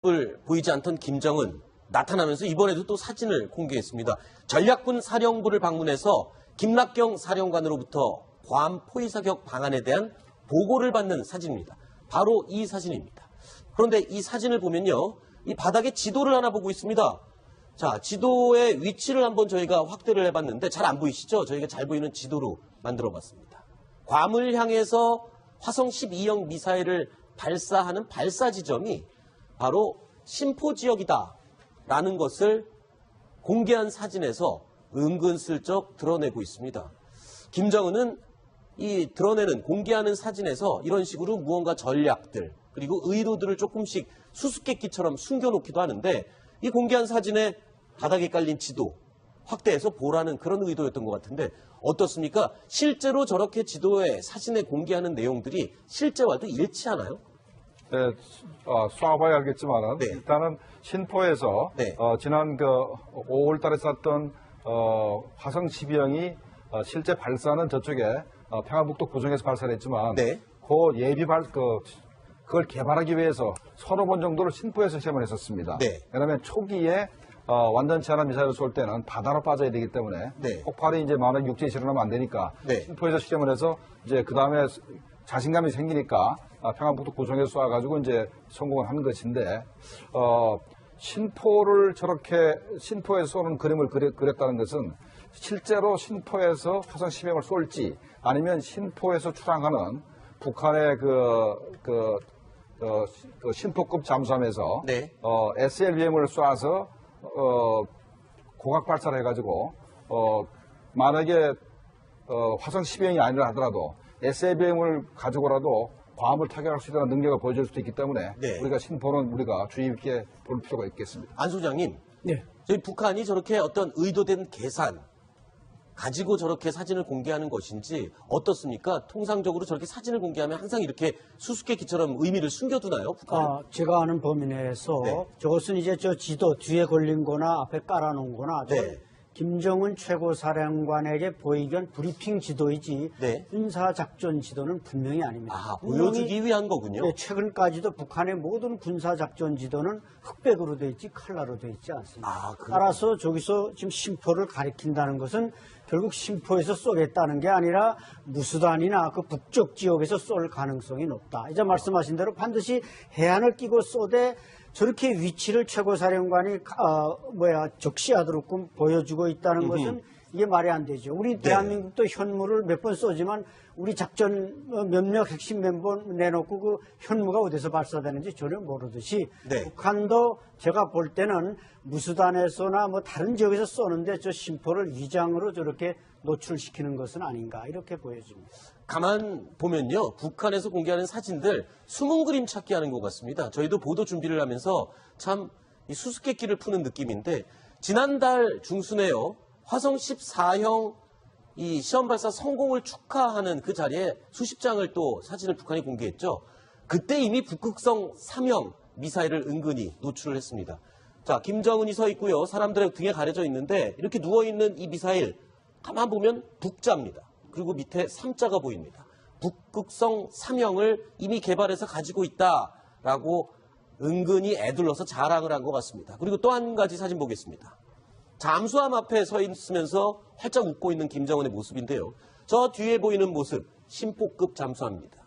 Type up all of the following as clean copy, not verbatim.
모습을 보이지 않던 김정은 나타나면서 이번에도 또 사진을 공개했습니다. 전략군 사령부를 방문해서 김락경 사령관으로부터 괌 포위 사격 방안에 대한 보고를 받는 사진입니다. 바로 이 사진입니다. 그런데 이 사진을 보면요. 이 바닥에 지도를 하나 보고 있습니다. 자, 지도의 위치를 한번 저희가 확대를 해봤는데 잘 안 보이시죠? 저희가 잘 보이는 지도로 만들어 봤습니다. 괌을 향해서 화성 12형 미사일을 발사하는 발사 지점이 바로 신포 지역이다라는 것을 공개한 사진에서 은근슬쩍 드러내고 있습니다. 김정은은 이 드러내는 공개하는 사진에서 이런 식으로 무언가 전략들 그리고 의도들을 조금씩 수수께끼처럼 숨겨놓기도 하는데 이 공개한 사진에 바닥에 깔린 지도 확대해서 보라는 그런 의도였던 것 같은데 어떻습니까? 실제로 저렇게 지도에 사진에 공개하는 내용들이 실제와도 일치하나요? 네, 쏴봐야 알겠지만은 네. 일단은 신포에서 네. 지난 5월 달에 쐈던 화성 12형이 실제 발사는 저쪽에 평안북도 고성에서 발사를 했지만 네. 그걸 개발하기 위해서 서너 번 정도를 신포에서 시험을 했었습니다. 네. 왜냐하면 초기에 완전치 않은 미사일을 쏠 때는 바다로 빠져야 되기 때문에 네. 폭발이 이제 만약 육지에 실현하면 안 되니까 네. 신포에서 시험을 해서 이제 그 다음에 자신감이 생기니까 평안북도 고성에서 쏴가지고 이제 성공을 하는 것인데 신포에서 쏘는 그림을 그렸다는 것은 실제로 신포에서 화성 12형을 쏠지 아니면 신포에서 출항하는 북한의 그 신포급 잠수함에서 네. SLBM을 쏴서 고각 발사를 해가지고 만약에 화성 12형이 아니라 하더라도 SLBM을 가지고라도 괌을 타격할 수 있다는 능력을 보여줄 수도 있기 때문에 네. 우리가 신포는 우리가 주의 깊게 볼 필요가 있겠습니다. 안 소장님, 네. 저희 북한이 저렇게 어떤 의도된 계산 가지고 저렇게 사진을 공개하는 것인지 어떻습니까? 통상적으로 저렇게 사진을 공개하면 항상 이렇게 수수께끼처럼 의미를 숨겨두나요? 북한은? 제가 아는 범위 내에서 네. 저것은 이제 저 지도 뒤에 걸린 거나 앞에 깔아놓은 거나 네. 김정은 최고사령관에게 보이견 브리핑 지도이지 네. 군사작전 지도는 분명히 아닙니다. 아, 보여주기 위한 거군요. 네, 최근까지도 북한의 모든 군사작전 지도는 흑백으로 돼 있지 칼라로 돼 있지 않습니다. 아, 따라서 저기서 지금 신포를 가리킨다는 것은 결국 신포에서 쏘겠다는 게 아니라 무수단이나 그 북쪽 지역에서 쏠 가능성이 높다. 이제 말씀하신 대로 반드시 해안을 끼고 쏘되 저렇게 위치를 최고사령관이 적시하도록 보여주고 있다는 것은 이게 말이 안 되죠. 우리 대한민국도 현무를 몇 번 쏘지만 우리 작전 몇몇 핵심 멤버 내놓고 그 현무가 어디서 발사되는지 전혀 모르듯이 네. 북한도 제가 볼 때는 무수단에서나 뭐 다른 지역에서 쏘는데 저 심포를 위장으로 저렇게 노출시키는 것은 아닌가 이렇게 보여집니다. 가만 보면요. 북한에서 공개하는 사진들 숨은 그림 찾기 하는 것 같습니다. 저희도 보도 준비를 하면서 참 이 수수께끼를 푸는 느낌인데 지난달 중순에요. 화성 14형 이 시험 발사 성공을 축하하는 그 자리에 수십 장을 또 사진을 북한이 공개했죠. 그때 이미 북극성 3형 미사일을 은근히 노출을 했습니다. 자, 김정은이 서 있고요. 사람들의 등에 가려져 있는데 이렇게 누워있는 이 미사일 가만 보면 북자입니다. 그리고 밑에 3자가 보입니다. 북극성 3형을 이미 개발해서 가지고 있다라고 은근히 애둘러서 자랑을 한 것 같습니다. 그리고 또 한 가지 사진 보겠습니다. 잠수함 앞에 서 있으면서 활짝 웃고 있는 김정은의 모습인데요. 저 뒤에 보이는 모습, 신포급 잠수함입니다.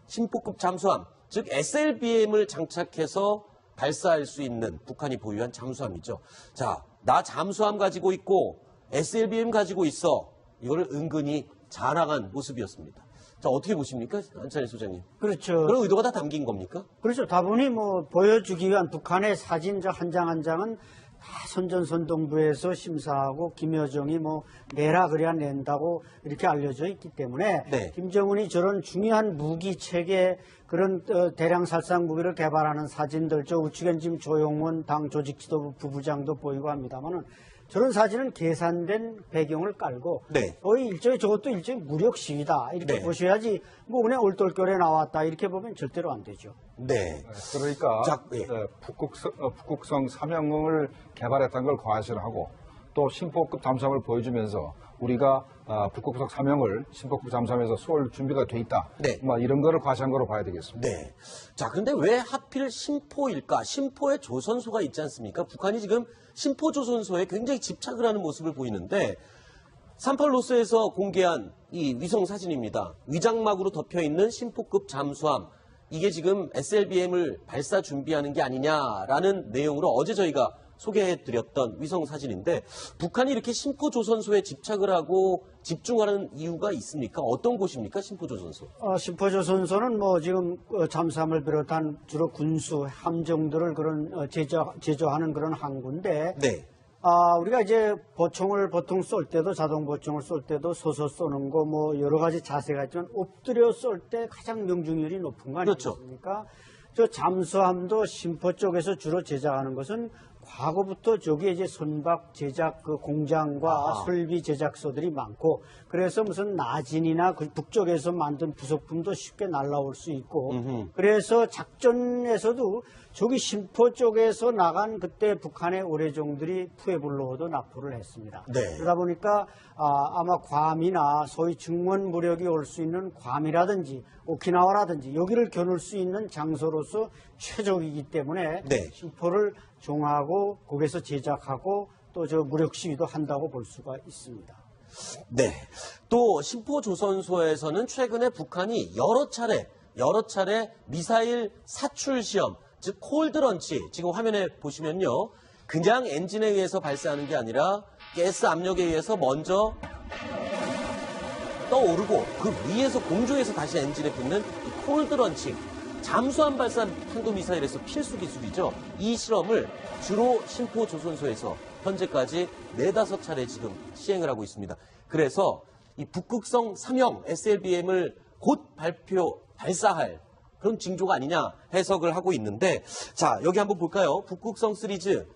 신포급 잠수함, 즉 SLBM을 장착해서 발사할 수 있는 북한이 보유한 잠수함이죠. 자, 나 잠수함 가지고 있고 SLBM 가지고 있어. 이거를 은근히 자랑한 모습이었습니다. 자, 어떻게 보십니까? 안찬일 소장님. 그렇죠. 그런 의도가 다 담긴 겁니까? 그렇죠. 다분히 뭐 보여주기 위한 북한의 사진 한 장 한 장은 다 선전선동부에서 심사하고 김여정이 뭐 내라 그래야 낸다고 이렇게 알려져 있기 때문에 네. 김정은이 저런 중요한 무기 체계 그런 대량 살상 무기를 개발하는 사진들 저 우측엔 지금 조용원 당 조직지도부 부부장도 보이고 합니다만은 저런 사진은 계산된 배경을 깔고 네. 거의 저것도 일종의 무력 시위다 이렇게 네. 보셔야지 뭐 그냥 얼떨결에 나왔다 이렇게 보면 절대로 안 되죠. 네. 그러니까 자, 예. 북극성 3형을 개발했다는 걸 과시를 하고 또 신포급 잠수함을 보여주면서 우리가 북극성 3형을 신포급 잠수함에서 쏠 준비가 돼 있다. 네. 뭐 이런 거를 과시한 거로 봐야 되겠습니다. 네. 자, 그런데 왜 하필 심포일까? 심포에 조선소가 있지 않습니까? 북한이 지금 심포 조선소에 굉장히 집착을 하는 모습을 보이는데 38로스에서 공개한 이 위성 사진입니다. 위장막으로 덮여 있는 심포급 잠수함. 이게 지금 SLBM을 발사 준비하는 게 아니냐라는 내용으로 어제 저희가 소개해드렸던 위성 사진인데 북한이 이렇게 심포조선소에 집착을 하고 집중하는 이유가 있습니까? 어떤 곳입니까? 심포조선소. 심포조선소는 뭐 지금 잠수함을 비롯한 주로 군수 함정들을 그런 제조하는 그런 항구인데 네. 우리가 이제 보총을 보통 쏠 때도 자동 보총을 쏠 때도 서서 쏘는 거 뭐 여러 가지 자세가 있지만 엎드려 쏠 때 가장 명중률이 높은 거 그렇죠. 아니겠습니까? 저 잠수함도 심포 쪽에서 주로 제작하는 것은 과거부터 저기에 이제 선박 제작 그 공장과 설비 제작소들이 많고 그래서 무슨 나진이나 그 북쪽에서 만든 부속품도 쉽게 날라올 수 있고 그래서 작전에서도 저기 심포 쪽에서 나간 그때 북한의 오래종들이 푸에블로호도 납포를 했습니다. 네. 그러다 보니까 아마 괌이나 소위 증원 무력이 올 수 있는 괌이라든지 오키나와라든지 여기를 겨눌 수 있는 장소로서 최적이기 때문에 네. 심포를 종하고 거기서 제작하고 또 저 무력 시위도 한다고 볼 수가 있습니다. 네. 또 심포조선소에서는 최근에 북한이 여러 차례 미사일 사출 시험, 즉 콜드런치, 지금 화면에 보시면요. 그냥 엔진에 의해서 발사하는 게 아니라 가스 압력에 의해서 먼저 떠오르고 그 위에서 공중에서 다시 엔진에 붙는 이 콜드런칭, 잠수함 발사 탄도미사일에서 필수 기술이죠. 이 실험을 주로 심포조선소에서 현재까지 4-5차례 지금 시행을 하고 있습니다. 그래서 이 북극성 3형 SLBM을 곧 발사할 그런 징조가 아니냐 해석을 하고 있는데 자, 여기 한번 볼까요? 북극성 시리즈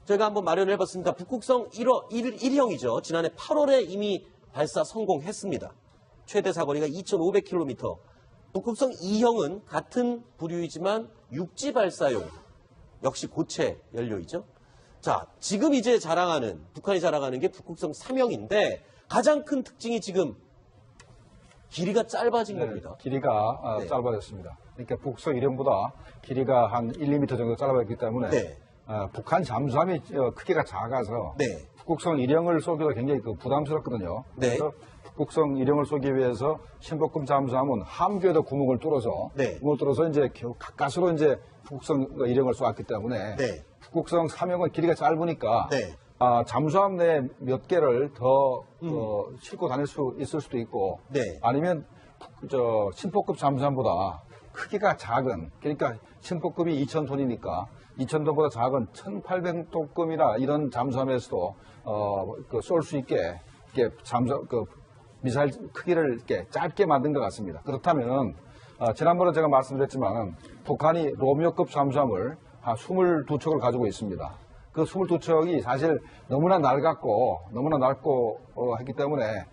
제가 한번 마련을 해봤습니다. 북극성 1형이죠. 지난해 8월에 이미 발사 성공했습니다. 최대 사거리가 2,500km. 북극성 2형은 같은 부류이지만 육지 발사용, 역시 고체 연료이죠. 자, 지금 이제 북한이 자랑하는 게 북극성 3형인데 가장 큰 특징이 지금 길이가 짧아진 겁니다. 길이가 네. 짧아졌습니다. 그러니까 북극성 1형보다 길이가 한 1, 2m 정도 짧아졌기 때문에 네. 북한 잠수함이 크기가 작아서 네. 북극성 1형을 쏘기가 굉장히 부담스럽거든요. 네. 그래서 북극성 1형을 쏘기 위해서 신복금 잠수함은 함교에도 구멍을 뚫어서 네. 이제 가까스로 이제 북극성 1형을 쏘았기 때문에 네. 북극성 3형은 길이가 짧으니까 네. 잠수함 내에 몇 개를 더 싣고 다닐 수 있을 수도 있고 네. 아니면 신포급 잠수함보다 크기가 작은 그러니까 신포급이 2,000톤이니까 2,000톤보다 작은 1,800톤급이나 이런 잠수함에서도 쏠 수 있게 이렇게 미사일 크기를 이렇게 짧게 만든 것 같습니다. 그렇다면 지난번에 제가 말씀드렸지만 북한이 로미오급 잠수함을 한 22척을 가지고 있습니다. 그 22척이 사실 너무나 낡고 했기 때문에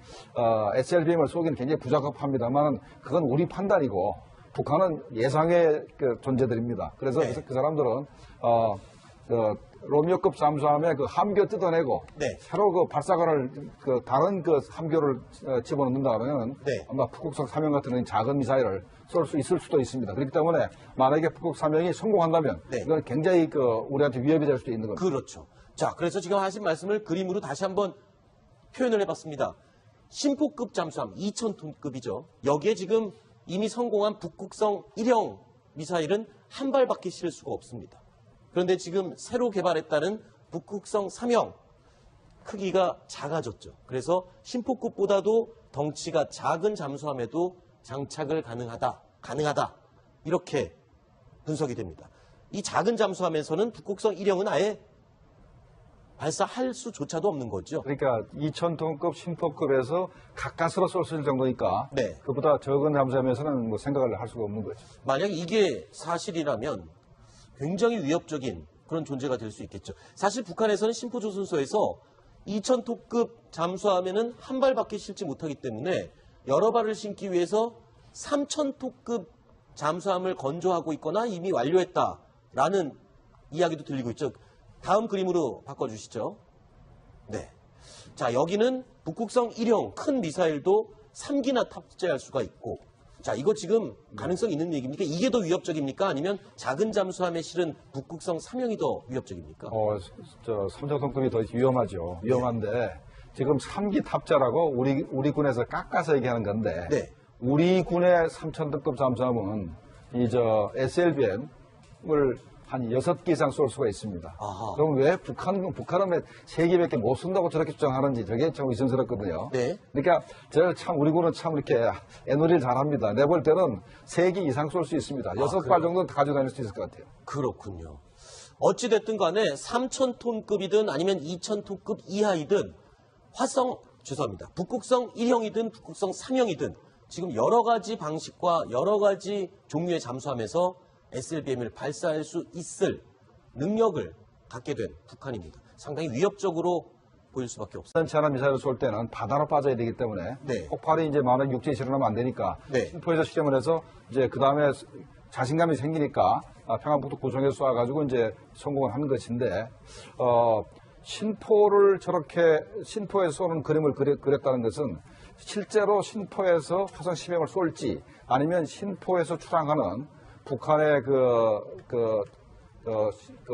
SLBM을 쏘기는 굉장히 부적합합니다만 그건 우리 판단이고 북한은 예상의 존재들입니다. 그래서 네. 그 사람들은 로미오급 잠수함에 그 함교 뜯어내고 네. 새로 발사관을 다른 함교를 집어넣는다면 네. 아마 북극성 3형 같은 작은 미사일을 쏠 수 있을 수도 있습니다. 그렇기 때문에 만약에 북극 3형이 성공한다면 네. 이건 굉장히 우리한테 위협이 될 수도 있는 겁니다. 그렇죠. 자, 그래서 지금 하신 말씀을 그림으로 다시 한번 표현을 해봤습니다. 심포급 잠수함 2,000톤급이죠. 여기에 지금 이미 성공한 북극성 1형 미사일은 한 발밖에 실을 수가 없습니다. 그런데 지금 새로 개발했다는 북극성 3형 크기가 작아졌죠. 그래서 심포급보다도 덩치가 작은 잠수함에도 장착을 가능하다. 이렇게 분석이 됩니다. 이 작은 잠수함에서는 북극성 1형은 아예 발사할 수조차도 없는 거죠. 그러니까 2,000톤급 심포급에서 가까스로 쏠 수 있을 정도니까 네. 그보다 적은 잠수함에서는 뭐 생각을 할 수가 없는 거죠. 만약 이게 사실이라면 굉장히 위협적인 그런 존재가 될 수 있겠죠. 사실 북한에서는 심포조선소에서 2,000톤급 잠수함에는 한 발밖에 실지 못하기 때문에 여러 발을 신기 위해서 3,000톤급 잠수함을 건조하고 있거나 이미 완료했다라는 이야기도 들리고 있죠. 다음 그림으로 바꿔주시죠. 네. 자, 여기는 북극성 1형 큰 미사일도 3기나 탑재할 수가 있고, 자, 이거 지금 가능성 있는 얘기입니까? 이게 더 위협적입니까? 아니면 작은 잠수함에 실은 북극성 3형이 더 위협적입니까? 삼정성급이 더 위험하죠. 위험한데 지금 3기 탑재라고 우리 군에서 깎아서 얘기하는 건데 네. 우리 군의 3000등급 잠수함은 SLBM을 한 6기 이상 쏠 수가 있습니다. 아하. 그럼 왜 북한은 왜 3기밖에 못 쏜다고 저렇게 주장하는지 저게 참 의심스럽거든요. 네. 그러니까 우리 군은 참 이렇게 애놀이를 잘합니다. 내볼 때는 3기 이상 쏠 수 있습니다. 6발 정도 가지고 다닐 수 있을 것 같아요. 그렇군요. 어찌됐든 간에 3,000톤급이든 아니면 2,000톤급 이하이든 북극성 1형이든 북극성 3형이든 지금 여러 가지 방식과 여러 가지 종류의 잠수함에서 SLBM을 발사할 수 있을 능력을 갖게 된 북한입니다. 상당히 위협적으로 보일 수밖에 없습니다. 전차나 미사일을 쏠 때는 바다로 빠져야 되기 때문에 네. 폭발이 이제 만약 육지에 실현하면 안 되니까 네. 신포에서 시험을 해서 이제 그 다음에 자신감이 생기니까 평안북도 고성에 쏴가지고 이제 성공을 하는 것인데 신포에서 쏘는 그림을 그렸다는 것은 실제로 신포에서 화성 10형을 쏠지 아니면 신포에서 출항하는 북한의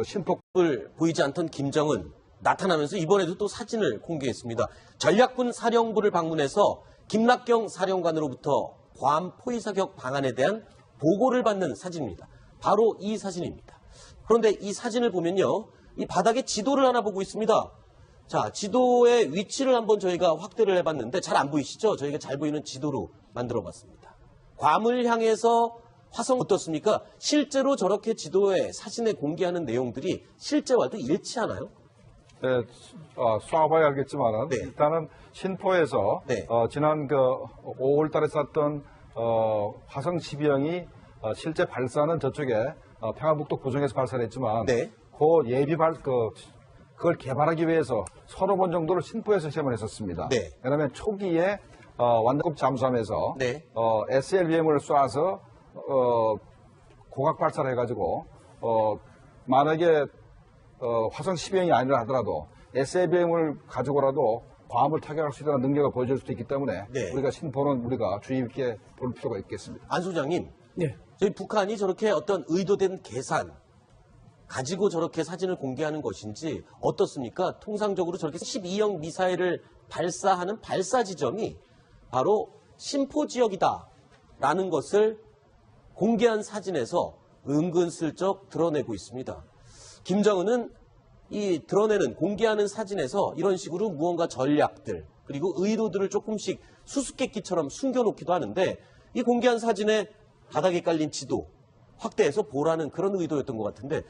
신포 을 보이지 않던 김정은 나타나면서 이번에도 또 사진을 공개했습니다. 전략군 사령부를 방문해서 김락경 사령관으로부터 괌 포위사격 방안에 대한 보고를 받는 사진입니다. 바로 이 사진입니다. 그런데 이 사진을 보면요. 이 바닥에 지도를 하나 보고 있습니다. 자, 지도의 위치를 한번 저희가 확대를 해봤는데 잘 안 보이시죠? 저희가 잘 보이는 지도로 만들어 봤습니다. 괌을 향해서 화성 어떻습니까? 실제로 저렇게 지도에 사진에 공개하는 내용들이 실제와도 일치하나요? 네, 쏴봐야 알겠지만 네. 일단은 신포에서 네. 지난 5월 달에 쐈던 화성 12형이 실제 발사는 저쪽에 평안북도 고성에서 발사를 했지만 네. 그걸 개발하기 위해서 서너 번 정도를 신포에서 시험을 했었습니다. 네. 왜냐하면 초기에 완급 잠수함에서 네. SLBM을 쏴서 고각 발사를 해가지고 만약에 화성 12형이 아니라 하더라도 SLBM을 가지고라도 괌을 타격할 수 있다는 능력을 보여줄 수도 있기 때문에 네. 우리가 신포는 우리가 주의 깊게 볼 필요가 있겠습니다. 안 소장님, 네. 저희 북한이 저렇게 어떤 의도된 계산 가지고 저렇게 사진을 공개하는 것인지 어떻습니까? 통상적으로 저렇게 12형 미사일을 발사하는 발사 지점이 바로 신포 지역이다라는 것을 공개한 사진에서 은근슬쩍 드러내고 있습니다. 김정은은 이 드러내는 공개하는 사진에서 이런 식으로 무언가 전략들 그리고 의도들을 조금씩 수수께끼처럼 숨겨놓기도 하는데 이 공개한 사진에 바닥에 깔린 지도 확대해서 보라는 그런 의도였던 것 같은데